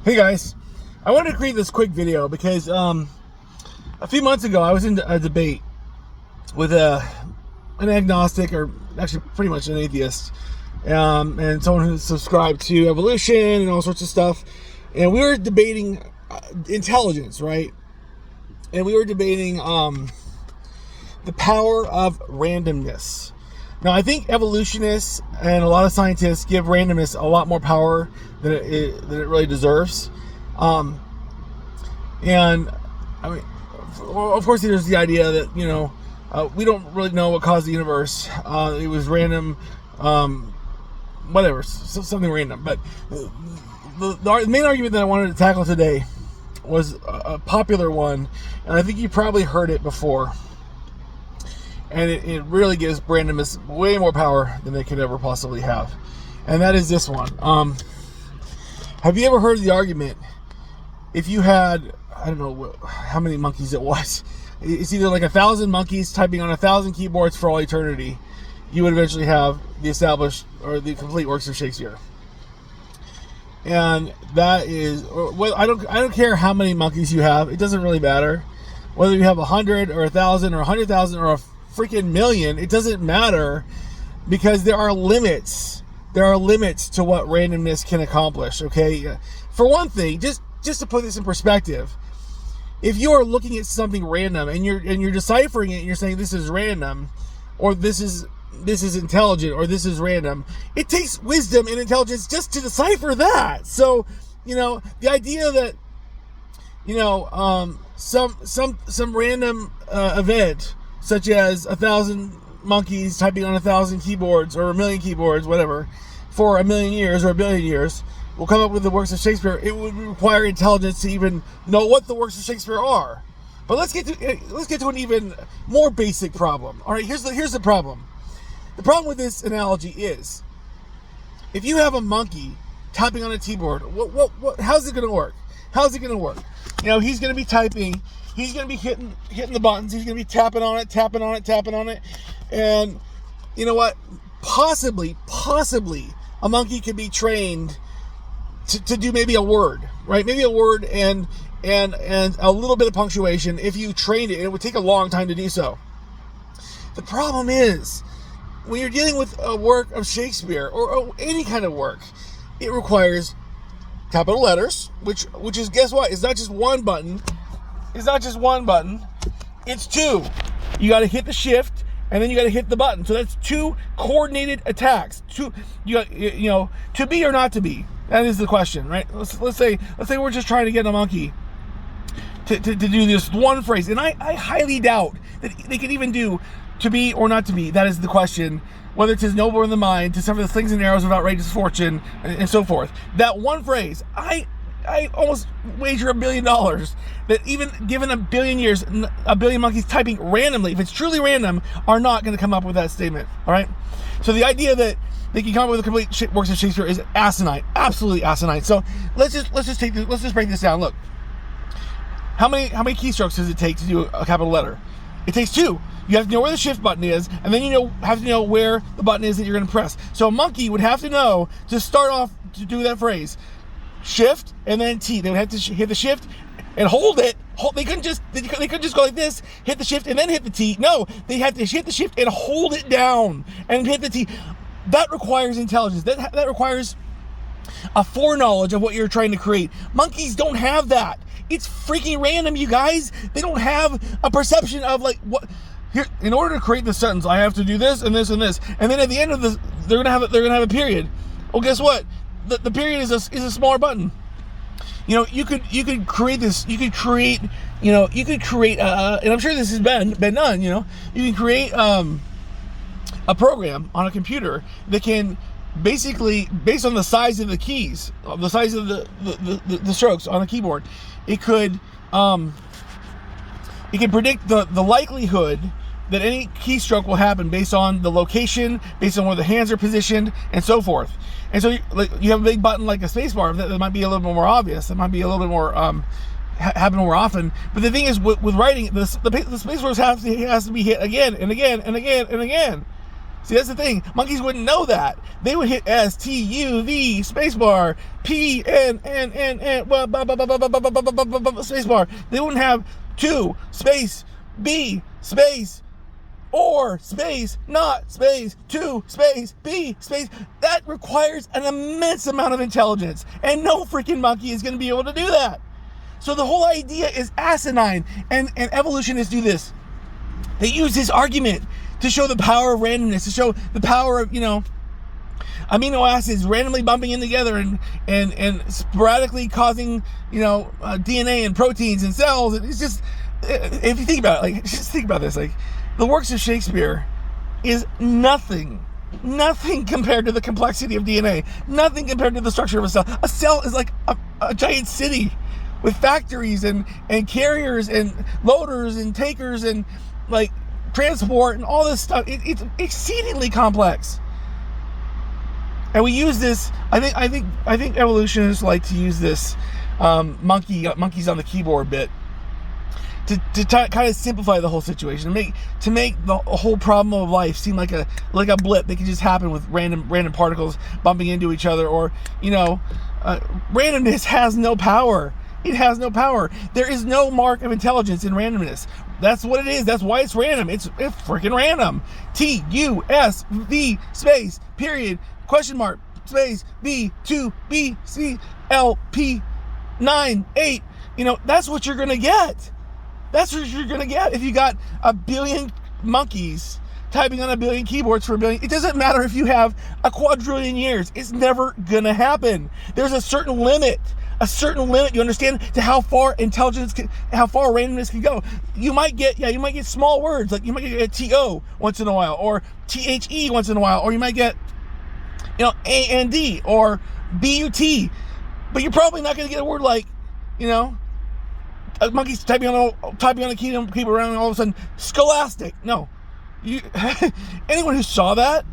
Hey guys, I wanted to create this quick video because a few months ago I was in a debate with an agnostic, or actually pretty much an atheist, and someone who subscribed to evolution and all sorts of stuff, and we were debating intelligence, right? And we were debating the power of randomness. Now, I think evolutionists and a lot of scientists give randomness a lot more power than it really deserves. And I mean, of course, there's the idea that, we don't really know what caused the universe. It was random, whatever, something random. But the main argument that I wanted to tackle today was a popular one, and I think you probably heard it before. And it really gives randomness way more power than they could ever possibly have. And that is this one. Have you ever heard the argument, if you had, I don't know how many monkeys it was, it's either like 1,000 monkeys typing on 1,000 keyboards for all eternity, you would eventually have the established or the complete works of Shakespeare. And that is, well, I don't care how many monkeys you have. It doesn't really matter. Whether you have 100 or 1,000 or 100,000 or a freaking million, it doesn't matter, because there are limits. There are limits to what randomness can accomplish. Okay, for one thing, just to put this in perspective, if you are looking at something random and you're deciphering it and you're saying this is random, or this is intelligent, or this is random, it takes wisdom and intelligence just to decipher that. So, the idea that some random event, such as 1,000 monkeys typing on 1,000 keyboards or 1,000,000 keyboards, whatever, for 1,000,000 years or 1,000,000,000 years, will come up with the works of Shakespeare. It would require intelligence to even know what the works of Shakespeare are. But let's get to an even more basic problem. All right, here's the problem. The problem with this analogy is, if you have a monkey typing on a keyboard, how's it going to work? How's it going to work? He's going to be typing. He's going to be hitting the buttons. He's going to be tapping on it. And you know what? Possibly, a monkey could be trained to do maybe a word, right? Maybe a word and a little bit of punctuation. If you trained it, it would take a long time to do so. The problem is, when you're dealing with a work of Shakespeare or any kind of work, it requires capital letters, which is, guess what? It's not just one button. It's two. You got to hit the shift, and then you got to hit the button. So that's two coordinated attacks. To be or not to be. That is the question, right? Let's say we're just trying to get a monkey to do this one phrase, and I highly doubt that they can even do to be or not to be. That is the question. Whether it's his nobler than mine, to suffer the slings and arrows of outrageous fortune, and so forth. That one phrase, I almost wager $1 billion that even given 1 billion years, 1 billion monkeys typing randomly, if it's truly random, are not going to come up with that statement. All right. So the idea that they can come up with the complete works of Shakespeare is asinine, absolutely asinine. So let's just break this down. Look, how many keystrokes does it take to do a capital letter? It takes two. You have to know where the shift button is, and then have to know where the button is that you're going to press. So a monkey would have to know to start off to do that phrase, shift and then T. They would have to hit the shift and hold it. They couldn't just go like this, hit the shift and then hit the T. No, they had to hit the shift and hold it down and hit the T. That requires intelligence. That requires a foreknowledge of what you're trying to create. Monkeys don't have that. It's freaking random, you guys. They don't have a perception of what. Here, in order to create this sentence, I have to do this and this and this, and then at the end of this, they're gonna have a period. Well, guess what? The period is a smaller button. You could create this. You could create. And I'm sure this has been done. You can create a program on a computer that can basically, based on the size of the keys, the size of the strokes on a keyboard, it can predict the likelihood that any keystroke will happen based on the location, based on where the hands are positioned, and so forth. And so you have a big button like a spacebar that might be a little bit more obvious. That might be a little bit more happen more often. But the thing is, with writing, the spacebar has to be hit again and again and again and again. See, that's the thing. Monkeys wouldn't know that. they would hit S, T, U, V, spacebar, P, N, spacebar. They wouldn't have 2, space, B, space, or space, not space, 2, space, B, space. That requires an immense amount of intelligence, and no freaking monkey is going to be able to do that. So the whole idea is asinine, and evolutionists do this. They use this argument to show the power of randomness, to show the power of, amino acids randomly bumping in together and sporadically causing, DNA and proteins and cells. And it's just, if you think about it, just think about this, the works of Shakespeare is nothing compared to the complexity of DNA, nothing compared to the structure of a cell. A cell is like a giant city with factories and carriers and loaders and takers and transport and all this stuff. It's exceedingly complex. And we use this. I think evolutionists like to use this monkeys on the keyboard bit to kind of simplify the whole situation, to make the whole problem of life seem like a blip that can just happen with random particles bumping into each other, or randomness has no power. It has no power. There is no mark of intelligence in randomness. That's what it is. That's why it's random. It's freaking random. TUSV space period question mark space B2B C LP 9 8. That's what you're gonna get. That's what you're gonna get if you got a billion monkeys typing on a billion keyboards for a billion. It doesn't matter if you have a quadrillion years. It's never gonna happen. There's a certain limit, you understand, to how far randomness can go. You might get small words, like you might get a TO once in a while, or THE once in a while, or you might get, AND or BUT, but you're probably not going to get a word like, a monkey's typing on a keyboard around, and all of a sudden scholastic. No, anyone who saw that,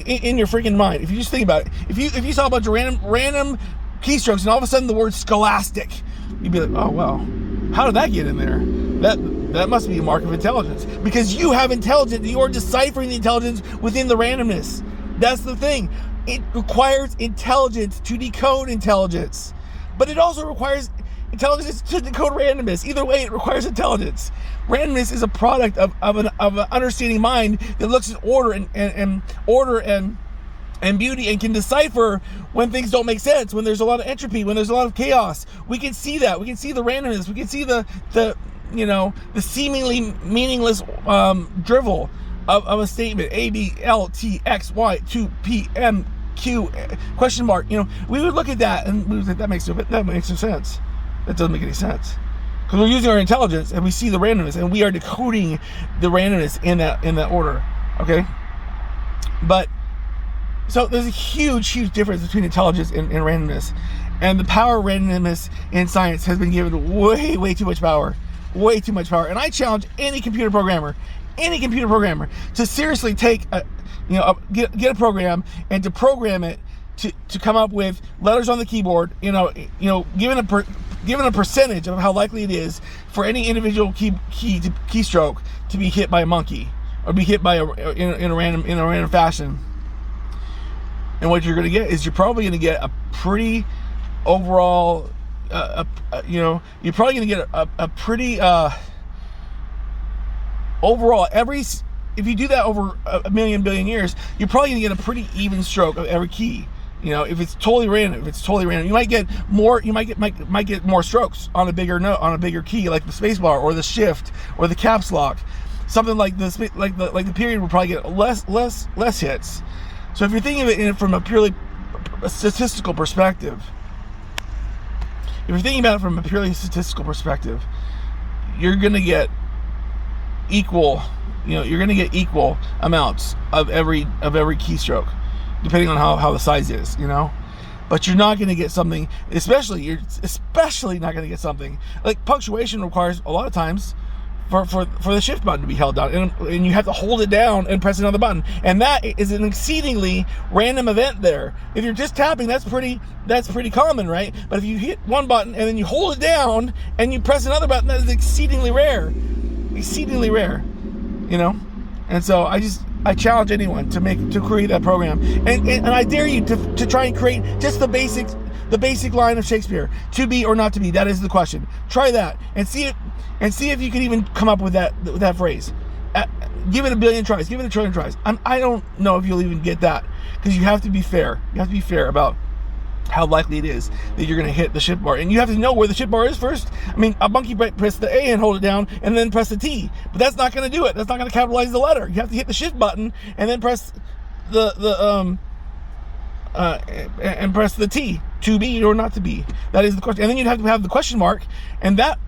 in your freaking mind, if you just think about it, if you saw a bunch of random keystrokes and all of a sudden the word scholastic, you'd be like, oh well, how did that get in there? That must be a mark of intelligence, because you have intelligence. You are deciphering the intelligence within the randomness. That's the thing. It requires intelligence to decode intelligence, but it also requires intelligence to decode randomness. Either way, it requires intelligence. Randomness is a product of an understanding mind that looks at order and order and beauty, and can decipher when things don't make sense, when there's a lot of entropy, when there's a lot of chaos. We can see that. We can see the randomness. We can see the seemingly meaningless drivel of a statement. A, B, L, T, X, Y, 2, P, M, Q, question mark. We would look at that and we would say, that makes no sense. That doesn't make any sense. Because we're using our intelligence and we see the randomness, and we are decoding the randomness in that order. Okay? But so there's a huge difference between intelligence and randomness. And the power of randomness in science has been given way too much power. Way too much power. And I challenge any computer programmer to seriously take get a program and to program it to come up with letters on the keyboard, given a percentage of how likely it is for any individual keystroke to be hit by a monkey, or be hit by in a random fashion. And what you're going to get is, you're probably going to get a pretty overall, you're probably going to get a pretty overall, if you do that over a million billion years, you're probably going to get a pretty even stroke of every key. If it's totally random, you might get more. You might get more strokes on a bigger note, on a bigger key, like the spacebar or the shift or the caps lock. Something like this, like the period, will probably get less hits. So if you're thinking of it from a purely statistical perspective, you're going to get equal. You're going to get equal amounts of every keystroke, depending on how the size is. But you're not going to get something, especially not going to get something like punctuation requires a lot of times for the shift button to be held down, and you have to hold it down and press another button, and that is an exceedingly random event there. If you're just tapping, that's pretty common, right? But if you hit one button and then you hold it down and you press another button, that is exceedingly rare. And so I challenge anyone to create that program, and I dare you to try and create just the basic line of Shakespeare: to be or not to be. That is the question. Try that and see if you can even come up with that phrase. Give it a billion tries. Give it a trillion tries. I don't know if you'll even get that, because you have to be fair. You have to be fair about how likely it is that you're going to hit the shift bar, and you have to know where the shift bar is first. I mean, a monkey press the A and hold it down, and then press the T, but that's not going to do it. That's not going to capitalize the letter. You have to hit the shift button and then press and press the T, to be or not to be. That is the question. And then you'd have to have the question mark, and that,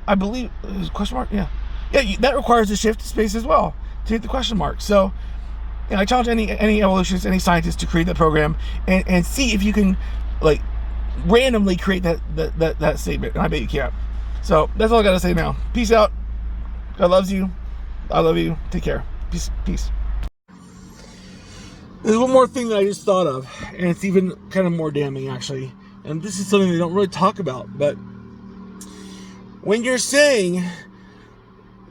I believe, is question mark. Yeah, that requires a shift space as well to hit the question mark. So, I challenge any evolutionist, any scientist to create that program and see if you can, like, randomly create that statement. And I bet you can't. So that's all I gotta say now. Peace out. God loves you. I love you. Take care. Peace. There's one more thing that I just thought of, and it's even kind of more damning, actually. And this is something they don't really talk about, but when you're saying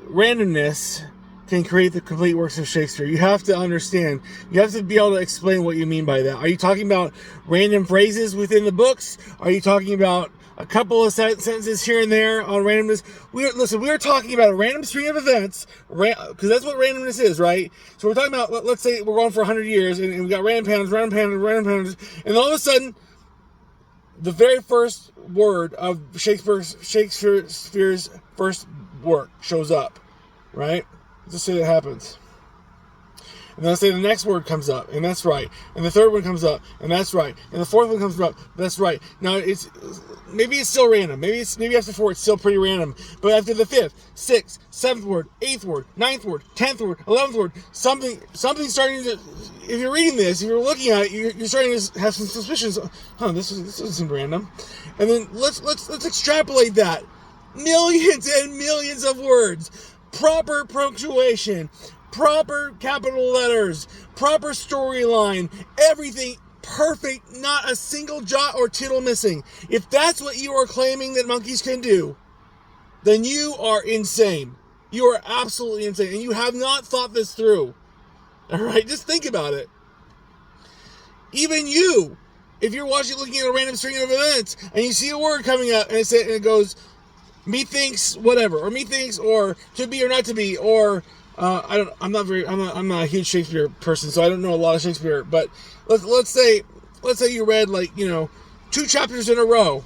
randomness can create the complete works of Shakespeare, you have to understand, you have to be able to explain what you mean by that. Are you talking about random phrases within the books? Are you talking about a couple of sentences here and there on randomness? We're talking about a random string of events, because that's what randomness is, right? So we're talking about, let's say we're going for 100 years, and we got random patterns, and all of a sudden, the very first word of Shakespeare's first work shows up, right? Let's say that happens. And then let's say the next word comes up, and that's right. And the third one comes up, and that's right. And the fourth one comes up, that's right. Now maybe it's still random. Maybe after 4 it's still pretty random. But after the 5th, 6th, 7th word, 8th word, 9th word, 10th word, 11th word, something's starting to. If you're reading this, if you're looking at it, you're starting to have some suspicions. This doesn't seem random. And then let's extrapolate that. Millions and millions of words. Proper punctuation, proper capital letters, proper storyline, everything perfect, not a single jot or tittle missing. If that's what you are claiming that monkeys can do, then you are insane. You are absolutely insane, and you have not thought this through. All right, just think about it. Even you, if you're looking at a random string of events, and you see a word coming up, and it goes, methinks whatever, or methinks, or to be or not to be, or I'm not a huge Shakespeare person, so I don't know a lot of Shakespeare. But let's say you read 2 chapters in a row,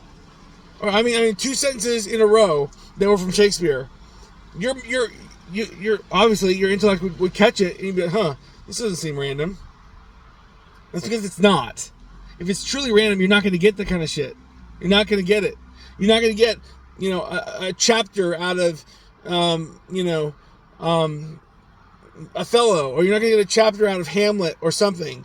or I mean 2 sentences in a row that were from Shakespeare. You're obviously your intellect would catch it, and you'd be like, this doesn't seem random. That's because it's not. If it's truly random, you're not going to get that kind of shit. You're not going to get it. You're not going to get a chapter out of, Othello, or you're not going to get a chapter out of Hamlet or something.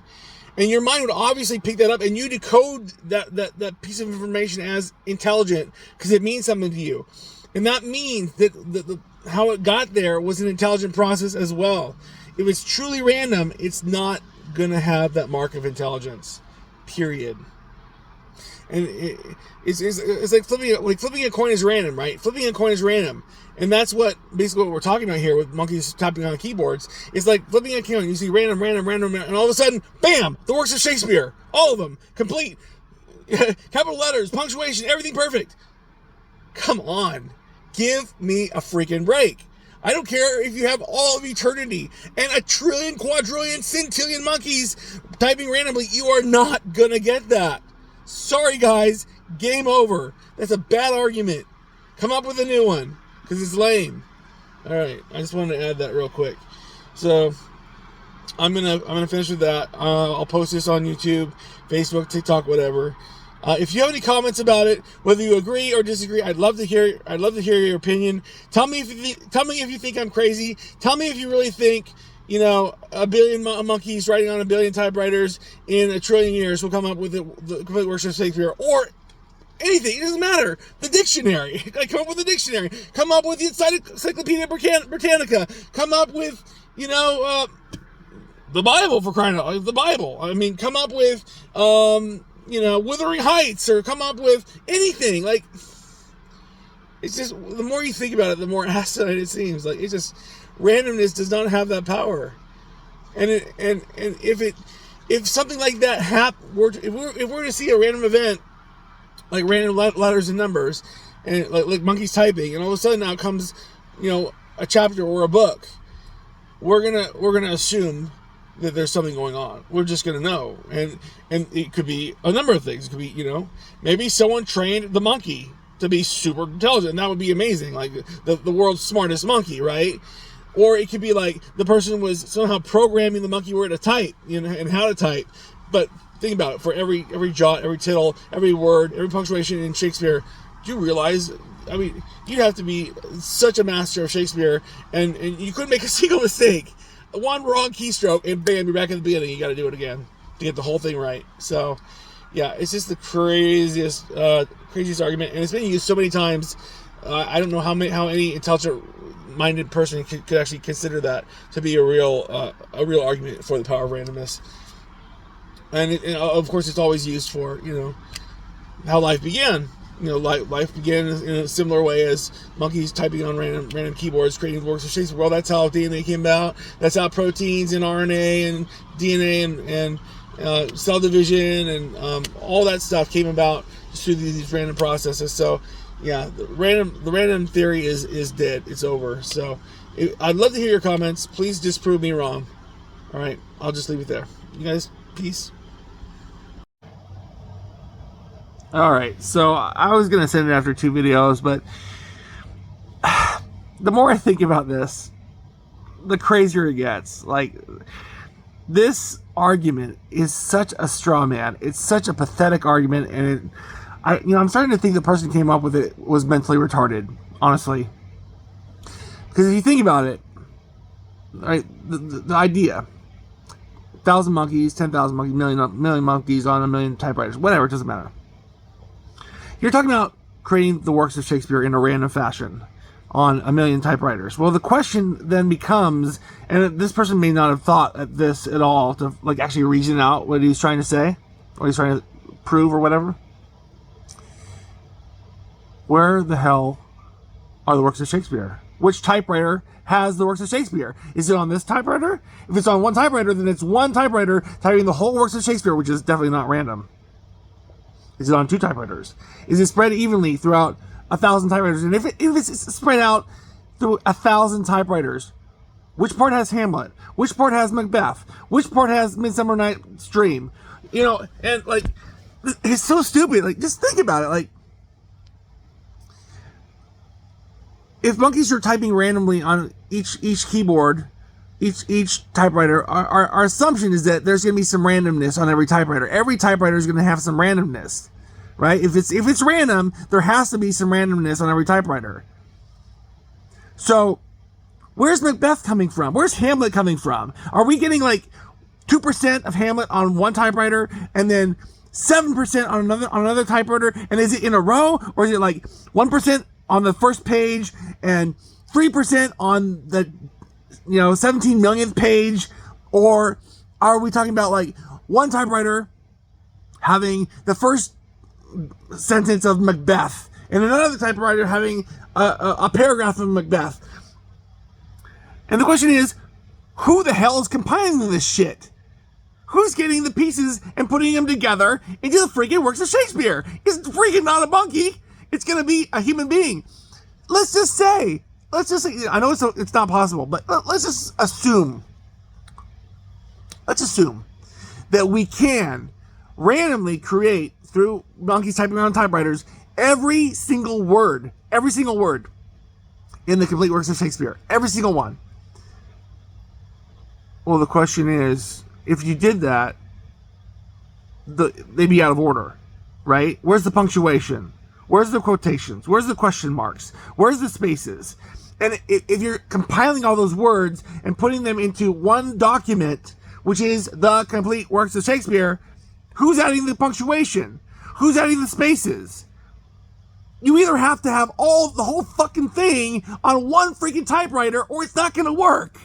And your mind would obviously pick that up, and you decode that piece of information as intelligent because it means something to you. And that means that how it got there was an intelligent process as well. If it's truly random, it's not going to have that mark of intelligence, period. And it's like flipping a coin is random, right? Flipping a coin is random. And that's basically what we're talking about here with monkeys tapping on keyboards. It's like flipping a coin. You see random, and all of a sudden, bam! The works of Shakespeare. All of them. Complete. Capital letters, punctuation, everything perfect. Come on. Give me a freaking break. I don't care if you have all of eternity and a trillion, quadrillion, centillion monkeys typing randomly. You are not going to get that. Sorry, guys. Game over. That's a bad argument. Come up with a new one, because it's lame. All right. I just wanted to add that real quick. So I'm gonna finish with that. I'll post this on YouTube, Facebook, TikTok, whatever. If you have any comments about it, whether you agree or disagree, I'd love to hear your opinion. Tell me if you think I'm crazy. Tell me if you really think a billion monkeys writing on a billion typewriters in a trillion years will come up with the complete works of Shakespeare, or anything. It doesn't matter. The dictionary. Come up with a dictionary. Come up with the Encyclopedia Britannica. Come up with the Bible, for crying out loud. The Bible. I mean, come up with Wuthering Heights, or come up with anything. Like, it's just, the more you think about it, the more asinine it seems. Like, it's just, randomness does not have that power. And if something like that if we're to see a random event like random letters and numbers, and like monkeys typing, and all of a sudden out comes, a chapter or a book, we're gonna assume that there's something going on. We're just gonna know, and it could be a number of things. It could be, maybe someone trained the monkey to be super intelligent. And that would be amazing, like the world's smartest monkey, right? Or it could be like the person was somehow programming the monkey where to type, and how to type. But think about it: for every jot, every tittle, every word, every punctuation in Shakespeare, do you realize? I mean, you'd have to be such a master of Shakespeare, and you couldn't make a single mistake. One wrong keystroke, and bam, you're back at the beginning. You got to do it again to get the whole thing right. So, yeah, it's just the craziest argument, and it's been used so many times. I don't know how any intelligent-minded person could actually consider that to be a real argument for the power of randomness. And of course, it's always used for how life began. Life began in a similar way as monkeys typing on random keyboards, creating the works of Shakespeare. Well, that's how DNA came about. That's how proteins and RNA and DNA and cell division and all that stuff came about just through these random processes. So, yeah, the random theory is dead. It's over. So, I'd love to hear your comments. Please disprove me wrong. All right, I'll just leave it there. You guys, peace. Alright, so I was going to send it after 2 videos, but the more I think about this, the crazier it gets. Like, this argument is such a straw man. It's such a pathetic argument, and I'm starting to think the person who came up with it was mentally retarded, honestly. Because if you think about it, right, the idea, 1,000 monkeys, 10,000 monkeys, million monkeys on a million typewriters, whatever, it doesn't matter. You're talking about creating the works of Shakespeare in a random fashion on a million typewriters. Well, the question then becomes, and this person may not have thought at this at all to actually reason out what he's trying to say, or he's trying to prove or whatever. Where the hell are the works of Shakespeare? Which typewriter has the works of Shakespeare? Is it on this typewriter? If it's on one typewriter, then it's one typewriter typing the whole works of Shakespeare, which is definitely not random. Is it on 2 typewriters? Is it spread evenly throughout 1,000 typewriters? And if it's spread out through 1,000 typewriters, which part has Hamlet? Which part has Macbeth? Which part has Midsummer Night's Dream? And it's so stupid. Just think about it. If monkeys are typing randomly on each keyboard, each typewriter, our assumption is that there's going to be some randomness on every typewriter. Every typewriter is going to have some randomness, right? If it's random, there has to be some randomness on every typewriter. So, where's Macbeth coming from? Where's Hamlet coming from? Are we getting 2% of Hamlet on one typewriter and then 7% on another typewriter? And is it in a row, or is it 1% on the first page and 3% on the 17 millionth page? Or are we talking about one typewriter having the first sentence of Macbeth and another typewriter having a paragraph of Macbeth? And the question is, who the hell is compiling this shit? Who's getting the pieces and putting them together into the freaking works of Shakespeare? It's freaking not a monkey. It's going to be a human being. Let's just say, I know it's not possible, but let's just assume. Let's assume that we can randomly create, through monkeys typing on typewriters, every single word in the complete works of Shakespeare. Every single one. Well, the question is, if you did that, they'd be out of order, right? Where's the punctuation? Where's the quotations? Where's the question marks? Where's the spaces? And if you're compiling all those words and putting them into one document, which is the complete works of Shakespeare, who's adding the punctuation? Who's adding the spaces? You either have to have the whole fucking thing on one freaking typewriter, or it's not going to work.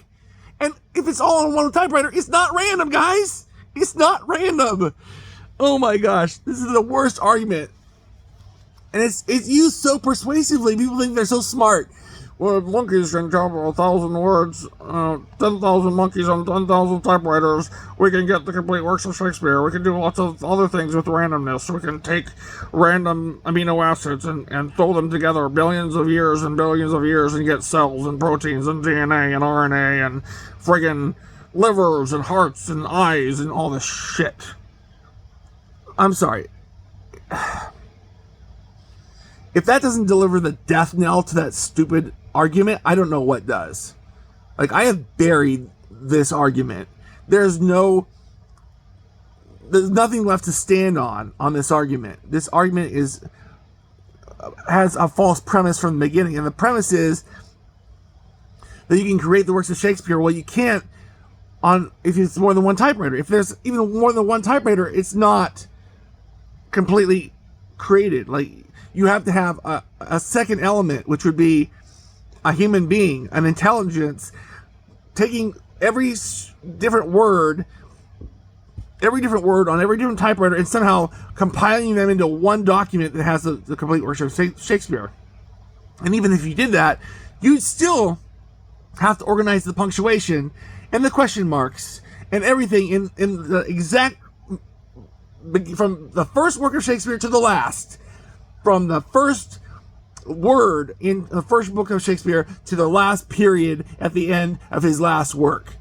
And if it's all on one typewriter, it's not random, guys. It's not random. Oh my gosh, this is the worst argument. And it's used so persuasively. People think they're so smart. With monkeys can type 1,000 words, 10,000 monkeys on 10,000 typewriters, we can get the complete works of Shakespeare. We can do lots of other things with randomness. We can take random amino acids and throw them together billions of years and billions of years and get cells and proteins and DNA and RNA and friggin' livers and hearts and eyes and all this shit. I'm sorry. If that doesn't deliver the death knell to that stupid argument, I don't know what does. Like, I have buried this argument. There's nothing left to stand on this argument. This argument has a false premise from the beginning, and the premise is that you can create the works of Shakespeare. Well, you can't if it's more than one typewriter. If there's even more than one typewriter, it's not completely created. Like, you have to have a second element, which would be a human being, an intelligence, taking every different word on every different typewriter and somehow compiling them into one document that has the complete works of Shakespeare. And even if you did that, you'd still have to organize the punctuation and the question marks and everything in the exact, from the first work of Shakespeare to the last, from the first word in the first book of Shakespeare to the last period at the end of his last work.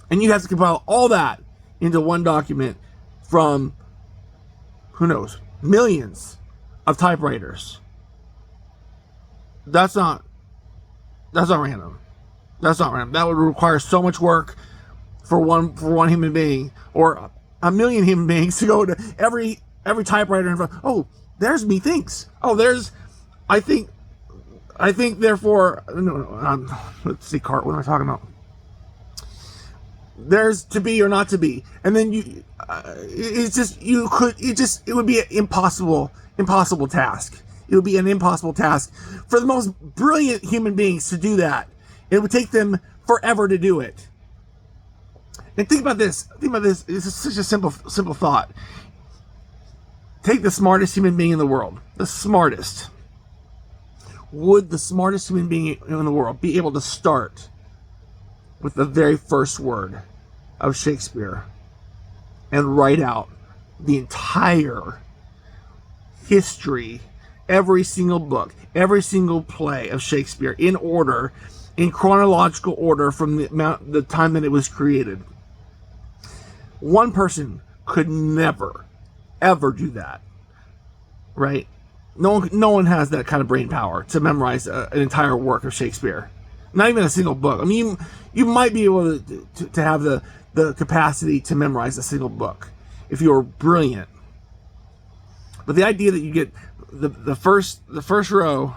And you have to compile all that into one document from, who knows, millions of typewriters. That's not random. That's not random. That would require so much work for one human being, or a million human beings, to go to every typewriter and oh, there's methinks. Oh, there's, I think, therefore, no, let's see, Cart, what am I talking about? There's to be or not to be. And then it would be an impossible task. It would be an impossible task for the most brilliant human beings to do that. It would take them forever to do it. And think about this. It's such a simple thought. Take the smartest human being in the world. The smartest. Would the smartest human being in the world be able to start with the very first word of Shakespeare and write out the entire history, every single book, every single play of Shakespeare in order, in chronological order from the time that it was created? One person could never, ever do that, right? No one has that kind of brain power to memorize an entire work of Shakespeare. Not even a single book. I mean, you might be able to have the capacity to memorize a single book if you're brilliant. But the idea that you get the first row,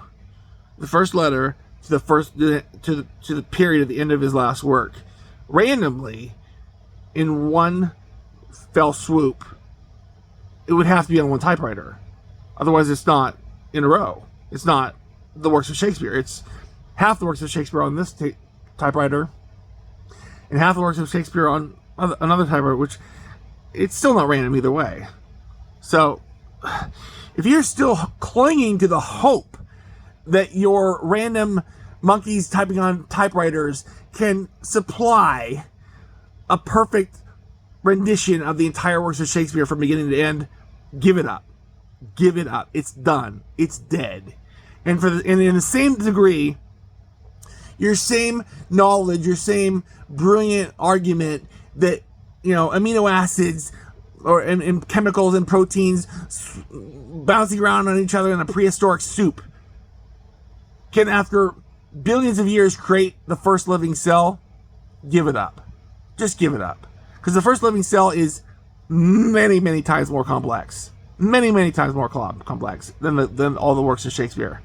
the first letter to the period at the end of his last work, randomly, in one fell swoop, it would have to be on one typewriter. Otherwise, it's not in a row. It's not the works of Shakespeare. It's half the works of Shakespeare on this typewriter and half the works of Shakespeare on another typewriter, which it's still not random either way. So if you're still clinging to the hope that your random monkeys typing on typewriters can supply a perfect rendition of the entire works of Shakespeare from beginning to end, give it up. Give it up. It's done. It's dead. And in the same degree, your same knowledge, your same brilliant argument that, amino acids and chemicals and proteins bouncing around on each other in a prehistoric soup can, after billions of years, create the first living cell. Give it up. Just give it up. Because the first living cell is many, many times more complex. Many, many times more complex than all the works of Shakespeare.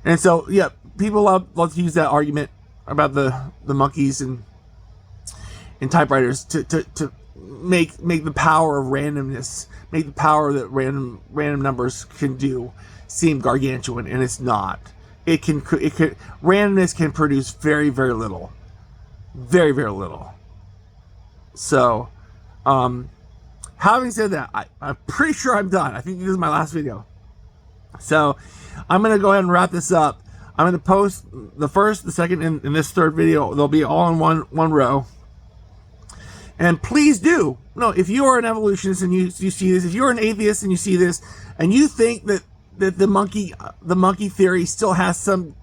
And so, yeah, people love to use that argument about the monkeys and typewriters to make the power of randomness, make the power that random numbers can do seem gargantuan, and it's not. Randomness can produce very, very little. Very, very little. So, having said that, I'm pretty sure I'm done. I think this is my last video. So I'm going to go ahead and wrap this up. I'm going to post the first, the second, and this third video. They'll be all in one row. And please do. No, if you are an evolutionist and you see this, if you're an atheist and you see this, and you think that the monkey theory still has some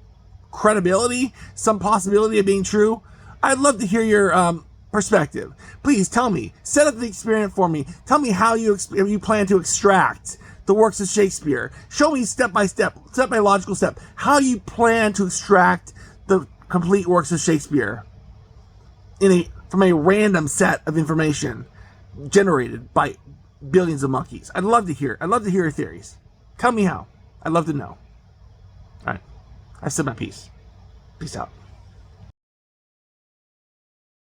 credibility, some possibility of being true, I'd love to hear your perspective. Please tell me. Set up the experiment for me. Tell me how you plan to extract the works of Shakespeare. Show me step by logical step, how you plan to extract the complete works of Shakespeare from a random set of information generated by billions of monkeys. I'd love to hear your theories. Tell me how. I'd love to know. All right. I've said my piece. Peace out.